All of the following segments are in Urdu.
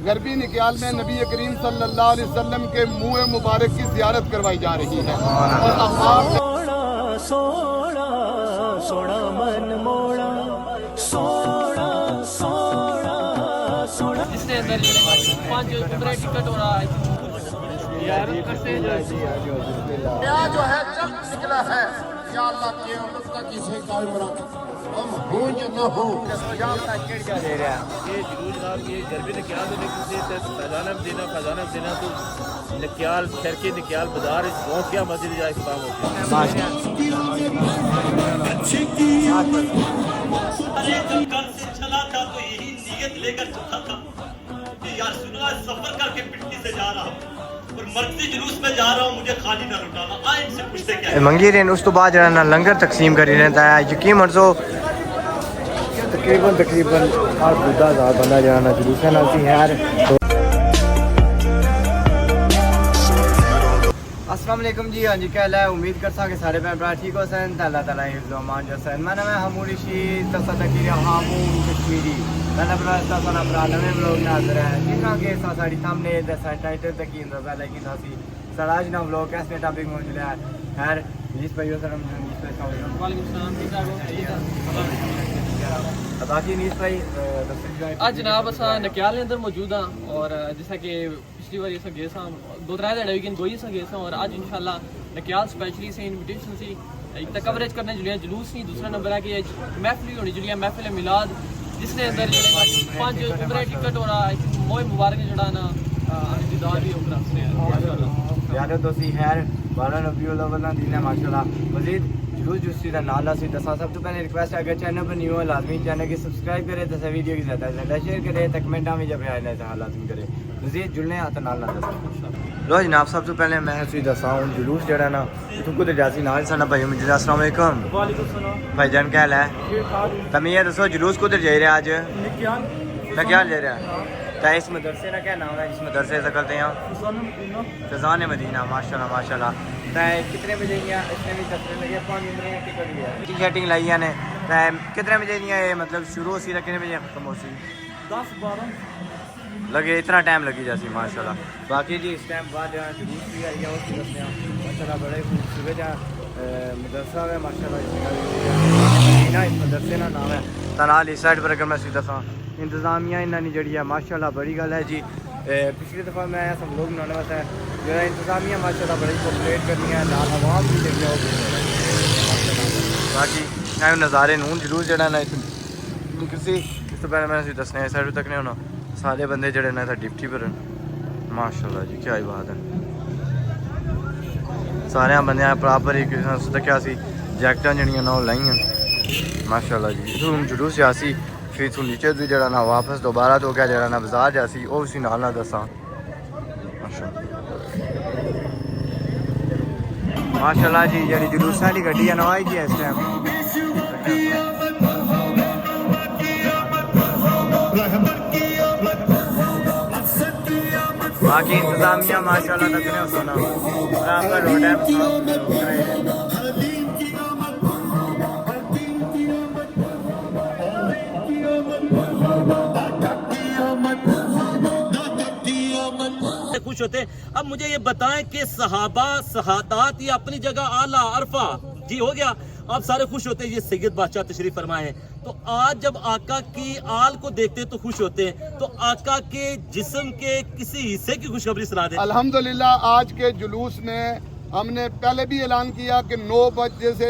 غربی نکیال میں نبی کریم صلی اللہ علیہ وسلم کے منہ مبارک کی زیارت کروائی جا رہی ہے اور احباب سونا سونا من موڑا سونا سونا سونا جس نے اندر 5 عمرہ ٹکٹ ہو رہا ہے جو ہے چل نکلا ہے یا اللہ قیامت کا کسی قائم رکھ ہم ہوں یا نہ ہوں یہ جلوس صاحب یہ غربی نکیال خزانہ دینا تو نکیال شرکی نکیال بازار پہنچ گیا مسجد جا اختتام ہو گیا جب گھر سے چلا تھا تو یہی نیت لے کر چلا تھا کہ یا رسول اللہ سفر کر کے پٹنی سے جا رہا ہوں اور مرکزی جلوس میں جا رہا ہوں مجھے خالی نہ لٹانا آئے ان سے پوچھتے کیا منگی رہے اس تو بعد جو ہے نا لنگر تقسیم کری رہتا ہے یقین مرزو تقریباً 8-10,000 بندہ جو ہے نا جلوس ہے نا یار. السلام علیکم جی. ہاں جی کیا ہے امید کرتا کہ سارے بہن بھرا ٹھیک ہو سن اللہ تعالیٰ حفظ و امان جو سن میں نام ہے حمود رشید تصدقی حامون کشمیری میں برا سنا برا نویں لوگ ناظر ہے جنہاں کے ساڑی سامنے دسا ٹائٹل تک کی اندازہ لیکن اسی سراج نہ لوگ کیسے ٹاپک موجود ہے خیر جس بھائی ہو سر وعلیکم السلام ٹھیک ٹھاک باقی نیس بھائی آج جناب اساں نکیال کے اندر موجود ہاں اور جیسا کہ پچھلی بار اساں گئے ساں 2-3 دن ویکن گوئی اساں گئے ساں اور آج انشاءاللہ نکیال سپیشلی سے انویٹیشن سی ایک تا کوریج کرنے جڑیا جلوس نہیں دوسرا نمبر ہے کہ محفل ہونی جڑیا محفل میلاد جس نے اندر 5 عمرہ ٹکٹ ہو رہا ہے موئے مبارک جڑا نا دیدار بھی اوپر سے یاد دوستی خیر 12 ربیع الاول دن ہے ماشاءاللہ مزید جلوس جستی کا نالا سی دسا سب تو پہلے ریکویسٹ ہے اگر چینل پر نیو ہے لازمی چینل کی سبسکرائب کرے تو ویڈیو کی زیادہ سے زیادہ شیئر کرے تو کمنٹاں میں جب آئے نہ لازمی کرے مزید جڑنے آتا نال نہ دسا لو جناب سب تو پہلے میں سی دسا ہوں جلوس جڑا نا تو کو جاسی نال سنا بھائی مجھے السلام علیکم وعلیکم السلام بھائی جان کیا حال ہے تم یہ دسو جلوس کو جائی رہے آج نکیال جا رہا ہے اس مدرسے کا کیا نام ہے جس مدرسے سے کرتے ہیں فضان مدینہ ماشاءاللہ ماشاءاللہ کتنے بجے اس نے بھی دفتر لگے 5 عمرے ٹکٹ گیا سیٹنگ لائی نے کتنے بجے یہ مطلب شروع سی کتنے بجے ختم ہو سی 10-12 لگے اتنا ٹائم لگی جاسی ماشاءاللہ باقی جی اس ٹائم بعد جلوس بھی آئی ہے اس دستے ہیں ماشاءاللہ بڑے خوبصورت مدرسہ ہے ماشاءاللہ اس مدرسے کا نام ہے تنال اس سائڈ پر اگر میں سیدھا سا انتظامیہ انہوں نے جڑی ہے ماشاءاللہ بڑی گل ہے جی پچھلی دفعہ میں آیا سب لوگ بنانے واسطے جو ہے انتظامیہ ماشاءاللہ بڑی کوپریٹ کرنی ہے لال عوام بھی دیکھ جاؤ باقی نظارے نون جلوس جڑا نا کسی اس تو پہلے میں نے دسنے اس سائڈ تک نہیں ہونا سارے بندے جڑے نا ڈپٹی پر ماشاءاللہ جی کیا ہی بات ہے سارے بندے پراپر ہی کیا سی جیکٹاں جڑیاں نا وہ لائی ماشاءاللہ جی جلوس جاسی پھر تو نیچے بھی جڑا نا واپس دوبارہ تو کیا جڑا نا بازار جاسی وہ اسی نال نہ دساں ماشاءاللہ جی جڑی جلوساں دی گڈی ہے نا آئی جی اس ٹائم باقی انتظامیہ ماشاءاللہ تک نہیں ہوتا نا برابر روڈ ہے خوش ہوتے ہیں اب مجھے یہ بتائیں کہ صحابہ شہادات یہ اپنی جگہ اعلیٰ عرفہ جی ہو گیا آپ سارے خوش ہوتے ہیں یہ سید بادشاہ تشریف فرمائے ہیں تو آج جب آقا کی آل کو دیکھتے تو خوش ہوتے ہیں تو آقا کے جسم کے کسی حصے کی خوشخبری سنا دیں الحمدللہ آج کے جلوس میں ہم نے پہلے بھی اعلان کیا کہ 9 بجے سے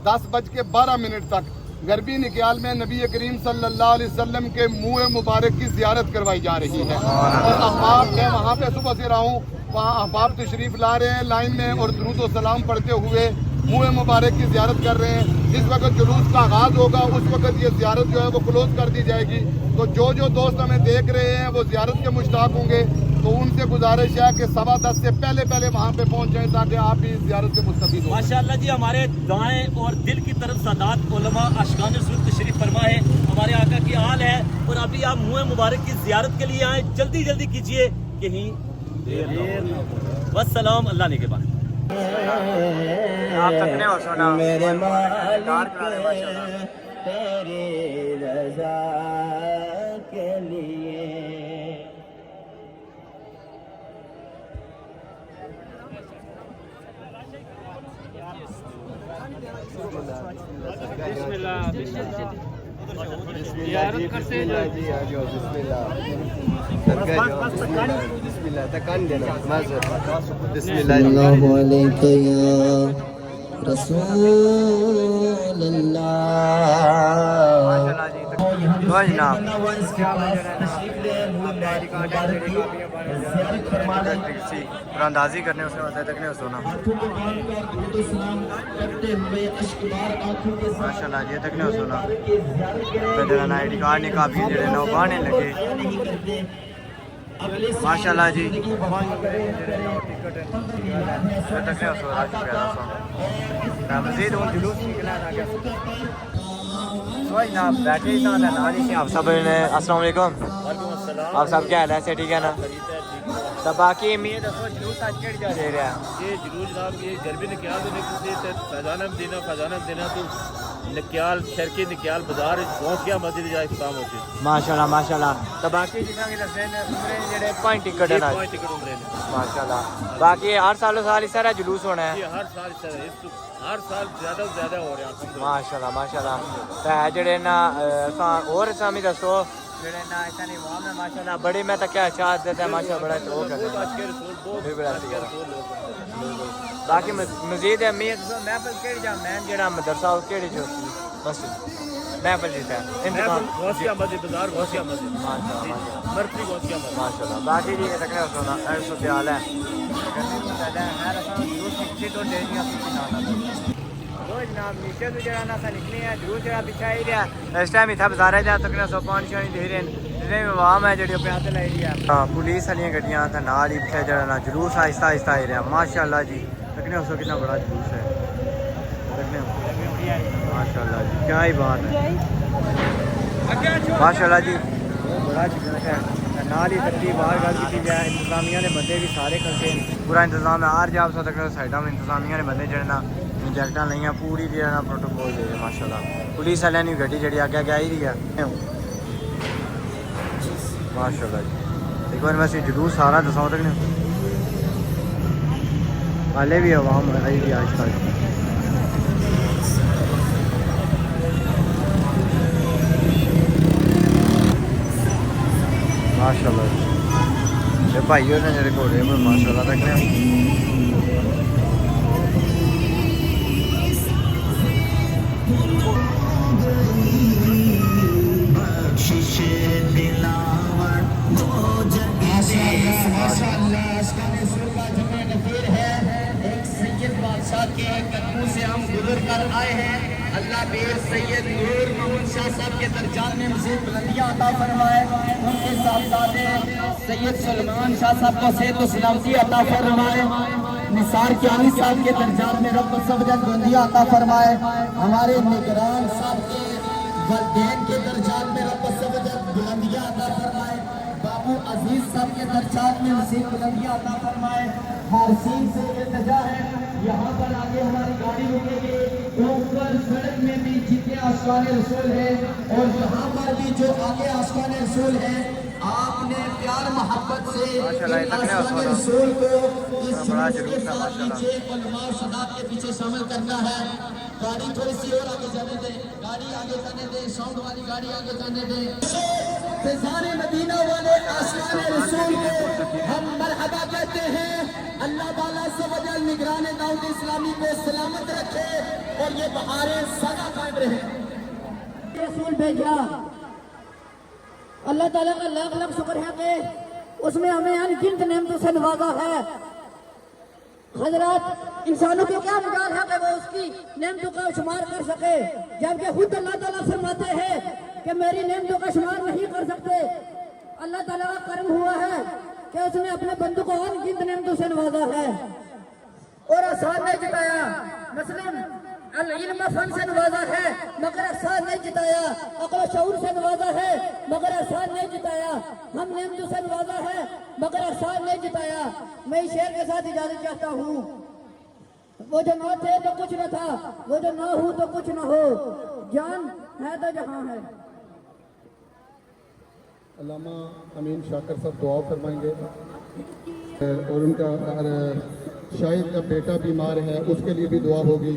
10:12 تک غربی نکیال میں نبی کریم صلی اللہ علیہ وسلم کے منہ مبارک کی زیارت کروائی جا رہی ہے اور احباب میں وہاں پہ صبح سے رہا ہوں وہاں احباب تشریف لا رہے ہیں لائن میں اور درود و سلام پڑھتے ہوئے منہ مبارک کی زیارت کر رہے ہیں جس وقت جلوس کا آغاز ہوگا اس وقت یہ زیارت جو ہے وہ کلوز کر دی جائے گی تو جو دوست ہمیں دیکھ رہے ہیں وہ زیارت کے مشتاق ہوں گے تو ان سے گزارش ہے کہ 10:15 سے پہلے وہاں پہ پہنچ جائیں تاکہ آپ بھی زیارت سے مستفید ہوں ماشاءاللہ جی ہمارے دائیں اور دل کی طرف سادات علماء اشکان رسول تشریف فرما ہے ہمارے آقا کی آل ہے اور ابھی آپ منہ مبارک کی زیارت کے لیے آئیں جلدی کیجئے کہیں دیر نہ ہو والسلام اللہ نے کے بعد آپ تک نہیں ہو سونا میرے مالک تیری رضا کے لیے اللہ علیک یا رسول اللہ. اندازی کرنے اس میں تک نہیں سونا ماشاء اللہ جی تک نہیں سونا آئی ڈی کارڈ نے کافی جڑے نو بانے لگے ماشاء اللہ جی مزید جلوس بیٹھے آپ سب السلام علیکم. آپ سب کیا حال ہے؟ سے ٹھیک ہے نا؟ تو باقی امید جلوس آج کہڑی جا رہا ہے؟ یہ جلوس جناب یہ جربی نکیال دے فیضان مدینہ تو نکیال شرکی نکیال بازار پہنچ گیا مسجد جا اختتام ہو گیا ماشاءاللہ ماشاءاللہ. تو باقی جتنا کہ دسے جڑے پوائنٹ ٹکٹ ہے ماشاءاللہ. باقی ہر سال اس طرح جلوس ہونا ہے ہر سال ہر سال زیادہ سے زیادہ ہو رہا ہے ماشاءاللہ ماشاءاللہ. تو جڑے نا اور سامی دسو جڑے نا اتنے عوام ہے ماشاءاللہ بڑی میں تک کیا چاہت دیتا ہے ماشاءاللہ بڑا تو باقی مزید ہے محفل کیڑی جا مین جڑا مدرسہ کیڑی جو بس محفل جیتا ہے غوثیہ مسجد بازار غوثیہ مسجد مرکزی غوثیہ مسجد ماشاءاللہ. باقی جی تکنے سونا ایسا خیال ہے اس ٹائم اتنا بازار جا تک سو پانی شانی دے رہے ہیں عوام ہے جڑی اپنے ہاتھ لائی رہی ہے پولیس والی گڈیاں نال ہی پچھے جڑا جلوس آہستہ آہستہ آ رہا ماشاء اللہ جی. تکنے اس کتنا بڑا جلوس ہے ماشاء اللہ جی کیا ہی بات ہے ماشاء اللہ جی بڑا جلوس ہے. نال ہی ترتیب باہر گل کی جائے انتظامیہ نے بندے بھی سارے کھلتے ہیں پورا انتظام ہے ہر جا سو تک سائڈوں میں انتظامیہ نے بندے جڑے نا جیکٹاں لائیاں پوری دی پروٹوکول دے ماشاء اللہ. پولیس والے نے گڈی جڑی آگے آگے آئی رہی ہے ماشاء اللہ جی. ایک بار میں جلوس سارا دساؤں تک نہیں پہلے بھی عوام آئی تھی آج کل ماشاء اللہ جی. بھائیوں نے میرے کو ماشاء اللہ تک نہیں سے ہم گزر کر آئے ہیں. اللہ پیر سید نور محمد شاہ صاحب کے درجات میں مزید بلندیاں عطا فرمائے. ان کے صاحبزادے سید سلمان شاہ صاحب کو صحت و سلامتی عطا فرمائے. نثار کیانی صاحب کے درجات میں رب العزت بلندیاں عطا فرمائے. ہمارے نگران صاحب کے والدین کے درجات میں رب العزت بلندیاں عطا فرمائے. بابو عزیز صاحب کے درجات میں مزید بلندیاں عطا فرمائے. حارسین سے التجا ہے یہاں پر آگے ہماری گاڑی رکے گی. اوپر سڑک میں بھی جتنے آشقان رسول ہیں اور یہاں پر بھی جو آگے آشقان رسول ہیں آپ نے پیار محبت سے آشقان رسول کو اس جلوس کے ساتھ نیچے علماء صداقت کے پیچھے شامل کرنا ہے. گاڑی تھوڑی سی اور آگے جانے دیں. گاڑی آگے جانے دیں. ساؤنڈ والی گاڑی آگے جانے دیں. فیضان مدینہ والے آشقان رسول کو ہم مرحبا کہتے ہیں. اللہ تعالیٰ سے وجل نگران دعوت اسلامی کو سلامت رکھے اور یہ بہاریں سدا قائم رہے. رسول بھیجا اللہ تعالیٰ کا لاکھ لاکھ شکر ہے کہ اس میں ہمیں انگنت نعمتوں سے نوازا ہے. حضرات انسانوں کو کیا مجال ہے کہ وہ اس کی نعمتوں کا شمار کر سکے جبکہ خود اللہ تعالیٰ فرماتے ہیں کہ میری نعمتوں کا شمار نہیں کر سکتے. اللہ تعالیٰ کا کرم ہوا ہے کہ اس نے اپنے بندوں کو اور گنت نعمتوں سے نوازا ہے اور آسان نہیں جتایا. مثلا العلم فن سے نوازا ہے مگر آسان نہیں جتایا. عقل و شعور سے نوازا ہے مگر آسان نہیں جتایا. ہم نعمتوں سے نوازا ہے مگر آسان نہیں جتایا. میں اس شعر کے ساتھ اجازت چاہتا ہوں. وہ جو نہ تھے تو کچھ نہ تھا, وہ جو نہ ہو تو کچھ نہ ہو, جان ہے تو جہاں ہے. علامہ امین شاکر صاحب دعا فرمائیں گے اور ان کا شاہد کا بیٹا بیمار ہے اس کے لیے بھی دعا ہوگی.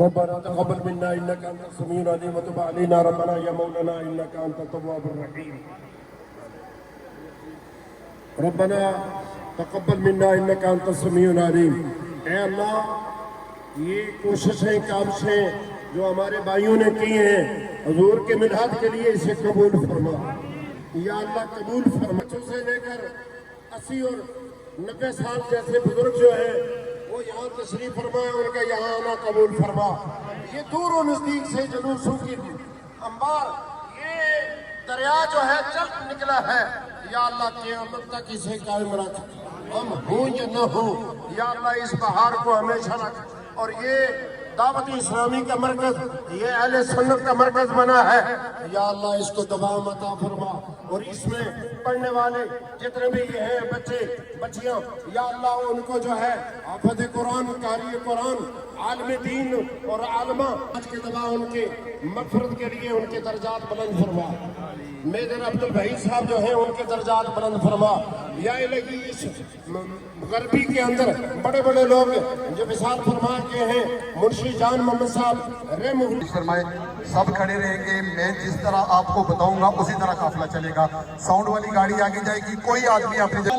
ربنا تقبل منا انك انت السميع العليم وتب علينا ربنا يا مولانا انك انت التواب الرحيم ربنا تقبل منا انك انت السميع العليم. اے اللہ یہ کوششیں کاوشیں جو ہمارے بھائیوں نے کی ہیں حضور کے ملاد کے لیے اسے قبول فرما یا اللہ قبول فرما. بچوں سے لے کر 80 اور 90 سال جیسے بزرگ جو ہیں وہ یہاں تشریف فرمائے, ان کا یہاں آنا قبول فرما. یہ دور و نزدیک سے جلوسوں کی انبار یہ دریا جو ہے چل نکلا ہے یا اللہ قیامت تک اسے قائم رکھ, ہم ہوں یا نہ ہوں یا اللہ اس بہار کو ہمیشہ رکھ. اور یہ دعوت اسلامی کا مرکز, یہ اہل سنت کا مرکز بنا ہے یا اللہ اس کو دوام عطا فرما. اور اس میں پڑھنے والے جتنے بھی یہ ہیں بچے بچیاں یا اللہ ان کو جو ہے حافظ قرآن, قاری قرآن, عالم دین اور عالمہ آج کے دعا ان کے مغفرت کے لیے ان کے درجات بلند فرما. میجر عبد البہی صاحب جو ہیں ان کے درجات بلند فرما. یا الہی اس غربی کے اندر بڑے بڑے لوگ جو مثال فرما کے ہیں منشی جان محمد صاحب رحمہ اللہ فرمائے. سب کھڑے رہیں گے, میں جس طرح آپ کو بتاؤں گا اسی طرح قافلہ چلے گا. ساؤنڈ والی گاڑی آگے جائے گی, کوئی آدمی اپنی جگہ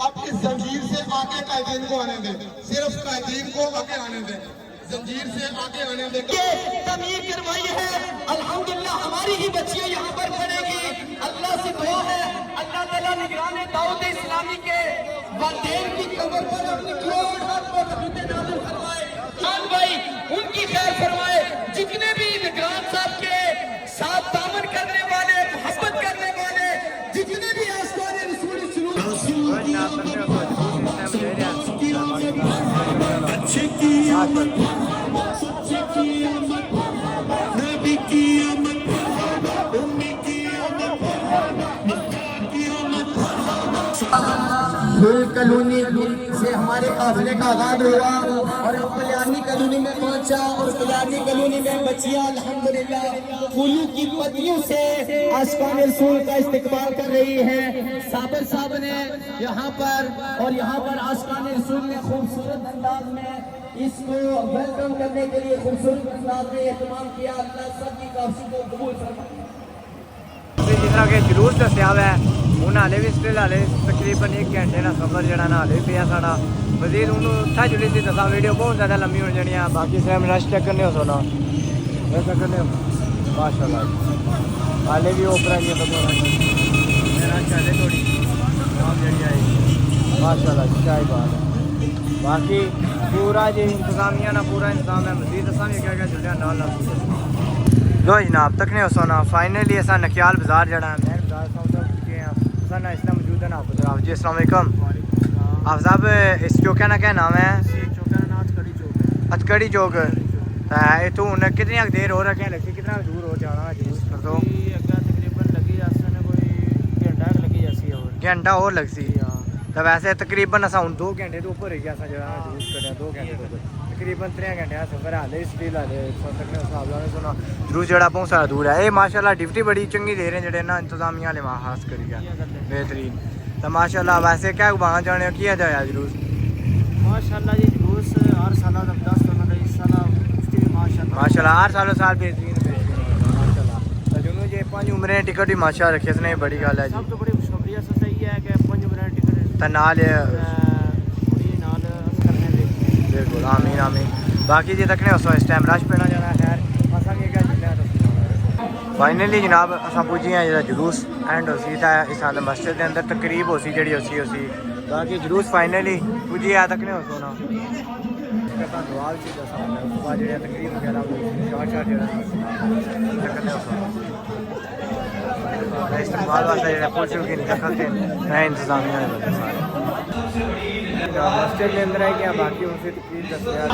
اب اس زنجیر سے آگے قائدین کو آنے دیں, صرف قائدین کو آگے آنے دیں, زنجیر سے آگے آنے دیں. تعمیر کروائی ہے الحمدللہ, ہماری ہی بچیاں یہاں پر پڑھیں گی. اللہ سے دعا ہے اللہ تعالیٰ نگران دعوت اسلامی کے والدین کی قبر پر اپنی کروڑ ہاتھ کو رحمت نازل فرمائے. خان بھائی ان کی خیر فرمائے. جتنے بھی نگران صاحب کے ساتھ تعاون کرنے والے, محبت کرنے والے, جتنے بھی آستان رسول کلونی سے ہمارے قافلے کا آغاز ہوا اور کلیانی کلونی میں پہنچا اور کلیانی کلونی میں بچیاں الحمدللہ پھولوں کی پتیوں سے عاشقان رسول کا استقبال کر رہی ہیں. صابر صاحب نے یہاں پر عاشقان رسول نے خوبصورت انداز میں اس کو ویلکم کرنے کے لیے خوبصورت انداز میں اہتمام کیا. اللہ سب کی کافی کو قبول فرمائے. جس طرح کہ جلوس دستیاب ہے ہوں ہالے بھی اسٹل ہالے تقریباً 1 گھنٹے کا سفر جہاں نا ہالے پیا ساڑا مزید ہوں اتنا جلی تھی دسا ویڈیو بہت زیادہ لمبی ہو جانی. باقی سر رش چیک کرنے ہو سونا چیک کرنے ہو ماشاء اللہ ہالے بھی اوپر جی رش ہالے تھوڑی کام جڑی آئی ماشاء اللہ کیا بات ہے. باقی پورا جی انتظامیہ نا پورا انتظام ہے. مزید دسا بھی کیا کیا جڑیا نال لو جناب تکنے ہو سونا فائنلی ایسا نکیال بازار جڑا ہے مین بازار سنا اس میں موجود ہے نا آپ صاحب. جی السلام علیکم. آپ صاحب اس چوکے کا کیا نام ہے؟ چوکا کا نام اتکڑی چوک. تو کتنی دیر ہو رکھے لگتی, کتنا دور ہو جانا جلوس کر دو؟ تقریباً لگی کوئی گھنٹہ لگی جیسی اور گھنٹہ اور لگ سی. تو ویسے تقریباً اصا ہوں 2 گھنٹے تو اوپر ہی گیا جلوس کریا 2 گھنٹے تقریباً 3 گھنٹے کا سفر ہے. اسٹیل والے سنا جلوس جڑا بہت سارا دور ہے. یہ ماشاء اللہ ڈیوٹی بڑی چنگی دے رہے ہیں جڑے نا انتظامیہ والے وہاں خاص کری گیا بہترین. تو ماشاء اللہ ویسے کیا وہاں جانے کیا جایا جلوس ماشاء اللہ جی جلوس ہر سال 10 سال اس سال ماشاء اللہ ہر سال بہترین ماشاء اللہ. تو جنہوں جی 5 عمریں ٹکٹ بھی ماشاء اللہ رکھے نے بڑی گل ہے جی. سب تو بڑی خوشخبری صحیح ہے کہ 5 عمریں ٹکٹ تو نال بالکل آمین آمین. باقی جی تکنے اس ٹائم رش پینا جانا خیر فائنلی جناب اصل پوجی ہیں جا جلوس اینڈ ہو سی اس حال مسجد کے اندر تقریب ہو سی جڑی ہو سی باقی جلوس فائنلی پوجی ہے تکنے ہو سونا دعا بھی جڑا تقریب وغیرہ استقبال واسطے جڑے پوچھو کہ دخل کے نئے انتظامیہ مسجد کے اندر ہے کیا باقی ان سے تقریب دستیاب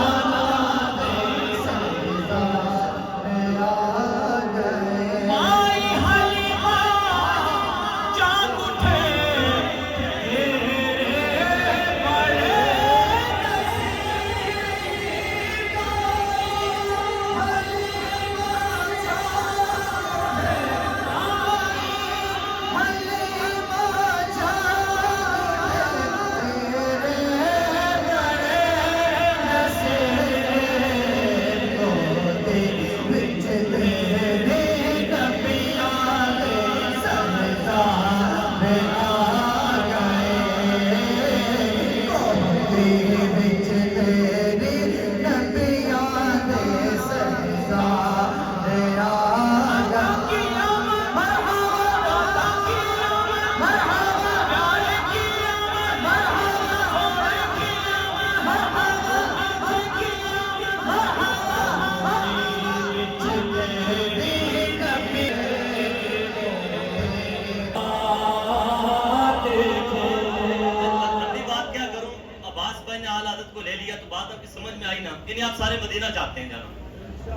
یعنی آپ سارے مدینہ چاہتے ہیں جانا.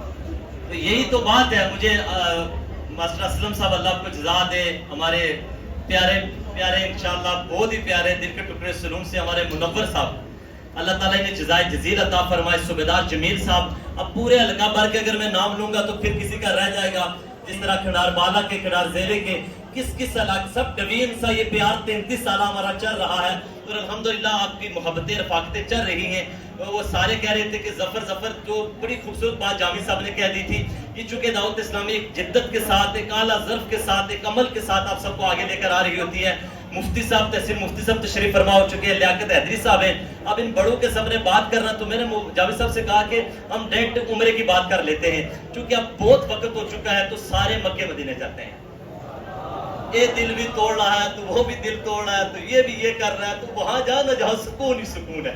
تو یہی تو بات ہے. مجھے ماسٹر اسلم صاحب اللہ آپ کو جزا دے, ہمارے پیارے پیارے انشاءاللہ بہت ہی پیارے دل کے ٹکڑے سلوم سے ہمارے منور صاحب, اللہ تعالیٰ نے جزائے جزیل عطا فرمائے. صوبیدار جمیل صاحب, اب پورے حلقہ بھر کے اگر میں نام لوں گا تو پھر کسی کا رہ جائے گا. جس طرح کھنڈار بالا کے, کھنڈار زیرے کے, کس علاقے سب ڈویژن سا یہ پیار 33 سالہ ہمارا چل رہا ہے. اور الحمدللہ آپ کی محبتیں رفاقتیں چل رہی ہیں. وہ سارے کہہ رہے تھے کہ ظفر جو بڑی خوبصورت بات جامی صاحب نے کہہ دی تھی. یہ چونکہ دعوت اسلامی ایک جدت کے ساتھ, ایک اعلیٰ ظرف کے ساتھ, ایک عمل کے ساتھ آپ سب کو آگے لے کر آ رہی ہوتی ہے. مفتی صاحب, تحصیل مفتی صاحب تشریف فرما ہو چکے ہیں, لیاقت حیدری صاحب ہیں. اب ان بڑوں کے سامنے بات کرنا, تو میں نے جاوید صاحب سے کہا کہ ہم ڈائریکٹ عمرے کی بات کر لیتے ہیں, کیونکہ اب بہت وقت ہو چکا ہے. تو سارے مکے مدینے جاتے ہیں. یہ دل بھی توڑ رہا ہے, تو وہ بھی دل توڑ رہا ہے, تو یہ بھی یہ کر رہا ہے, تو وہاں جانا جہاں سکون ہی سکون ہے.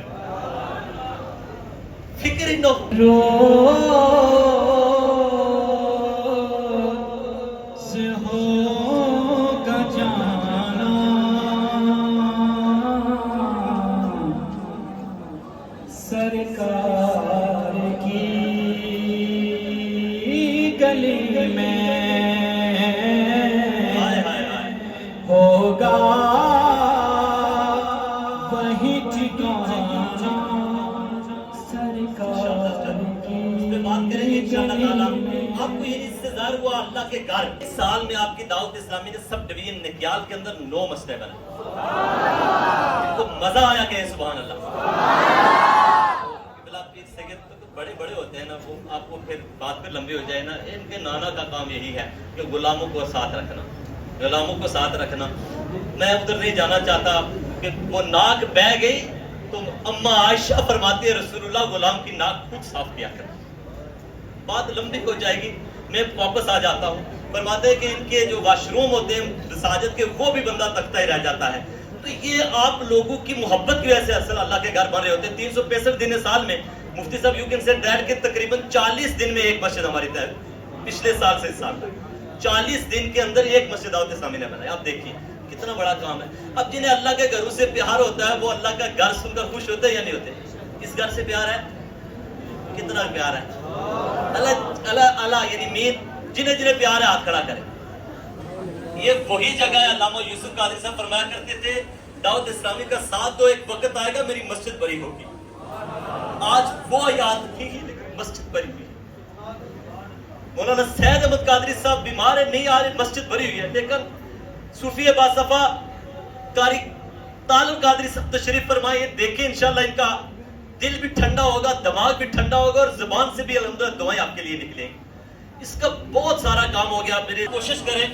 فکر ہی نہ ہو سرکار کی گلی میں ہوگا وہی ٹھکانا سرکار کی گلی میں. آپ کو یہ انتظار ہوا اللہ کے گھر. اس سال میں آپ کی دعوت اسلامی نے سب ڈویژن نکیال کے اندر 9 مسجدیں بنائیں. تو مزہ آیا کہ سبحان اللہ. بڑے بڑے ہوتے ہیں نا, وہ آپ کو پھر بات پہ لمبی ہو جائے نا. ان کے نانا کا کام یہی ہے کہ غلاموں کو ساتھ رکھنا, غلاموں کو ساتھ رکھنا. میں ادھر نہیں جانا چاہتا کہ وہ ناک بہ گئی تو اما عائشہ فرماتی ہے رسول اللہ غلام کی ناک خود صاف کیا کرنا. بات لمبی ہو جائے گی, میں واپس آ جاتا ہوں. فرماتے ہیں کہ ان کے جو واش روم ہوتے ہیں مساجد کے, وہ بھی بندہ تکتا ہی رہ جاتا ہے. تو یہ آپ لوگوں کی محبت کی وجہ سے اصل اللہ کے گھر بن رہے ہوتے ہیں. 365 دن سال میں مفتی صاحب یو کین سے ڈیٹ کے تقریباً 40 دن میں ایک مسجد ہماری تحت, پچھلے سال سے اس سال تک 40 دن کے اندر ایک مسجد دعوت اسلامی نے بنائی. آپ دیکھیے کتنا بڑا کام ہے. اب جنہیں اللہ کے گھروں سے پیار ہوتا ہے, وہ اللہ کا گھر سن کر خوش ہوتے ہیں یا نہیں ہوتے؟ اس گھر سے پیار ہے, کتنا پیار ہے. اللہ اللہ اللہ یعنی مین جنہیں جنہیں پیار ہے ہاتھ کھڑا کرے. یہ وہی جگہ ہے. علامہ یوسف قادری صاحب فرمایا کرتے تھے دعوت اسلامی کا ساتھ دو, ایک وقت آئے گا میری مسجد بری ہوگی. آج وہ یاد نہیں لیکن مسجد بری ہوئی. مولانا سید احمد قادری صاحب بیمار ہے, نہیں آ رہے, مسجد بری ہوئی ہے. لیکن صوفی باصفا قاری تعلق قادری صاحب تشریف فرمائے, دیکھیں انشاءاللہ ان کا دل بھی ٹھنڈا ہوگا, دماغ بھی ٹھنڈا ہوگا, اور زبان سے بھی الحمدللہ دعائیں آپ کے لیے نکلیں. اس کا بہت سارا کام ہو گیا. میری کوشش کریں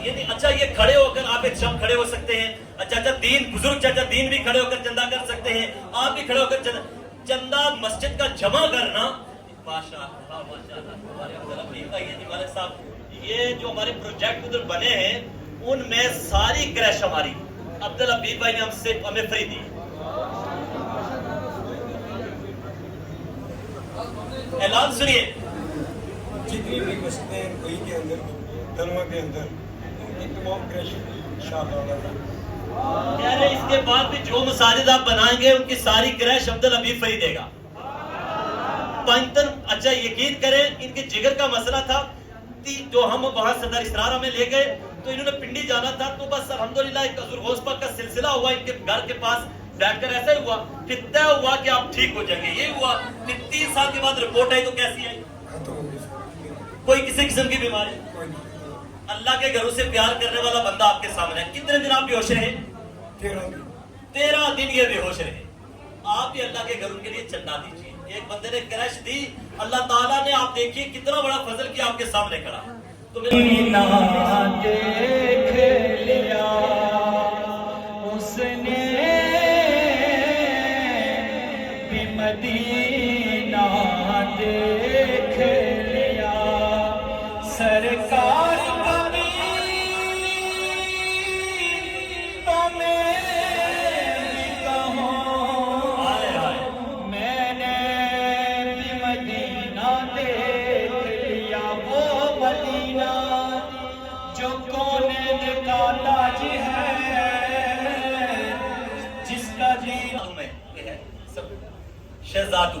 یعنی اچھا یہ کھڑے ہو کر آپ ایک شب کھڑے ہو سکتے ہیں. چاچا دین, بزرگ چاچا دین بھی کھڑے ہو کر چندہ کر سکتے ہیں. آپ بھی کھڑے ہو کر چندہ مسجد کا جمع کرنا. ماشاءاللہ ماشاءاللہ. ہمارے صاحب یہ جو ہمارے پروجیکٹ ادھر بنے ہیں ان میں ساری کریش ہماری عبدالحبیب بھائی نے ہمیں فری دی. اعلان سنیے. جتنی بھی مسجدیں کوئی کے اندر, دلوا کے اندر, ان کی تمام کریش انشاءاللہ. کہہ رہے اس کے بعد بھی جو مساجد آپ بنائیں گے ان کی ساری کریش عبدالحبیب فری دے گا. پنجتن اچھا یقین کریں ان کے جگر کا مسئلہ تھا. جو ہم وہاں صدر اسرارہ میں لے گئے تو انہوں نے پنڈی جانا تھا, تو بس الحمدللہ ایک حضور غوث پاک کا سلسلہ ہوا. ان کے گھر کے پاس بیٹھ کر ایسا ہی ہوا کہ طے ہوا کہ آپ ٹھیک ہو جائیں گے. یہ ہوا کہ 3 سال کے بعد رپورٹ آئی تو کیسی آئی؟ کوئی کسی قسم کی بیماری. اللہ کے گھروں سے پیار کرنے والا بندہ آپ کے سامنے ہے. کتنے دن آپ بے ہوش رہے؟ 13 دن یہ بے ہوش رہے. آپ بھی اللہ کے گھروں کے لیے چندہ دیجیے. ایک بندے نے کریش دی, اللہ تعالیٰ نے آپ دیکھیے کتنا بڑا فضل کیا آپ کے سامنے کھڑا. تو دیکھ لیا اس نے بھی مدینہ دیکھ لیا. سرکار شہزادو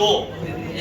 2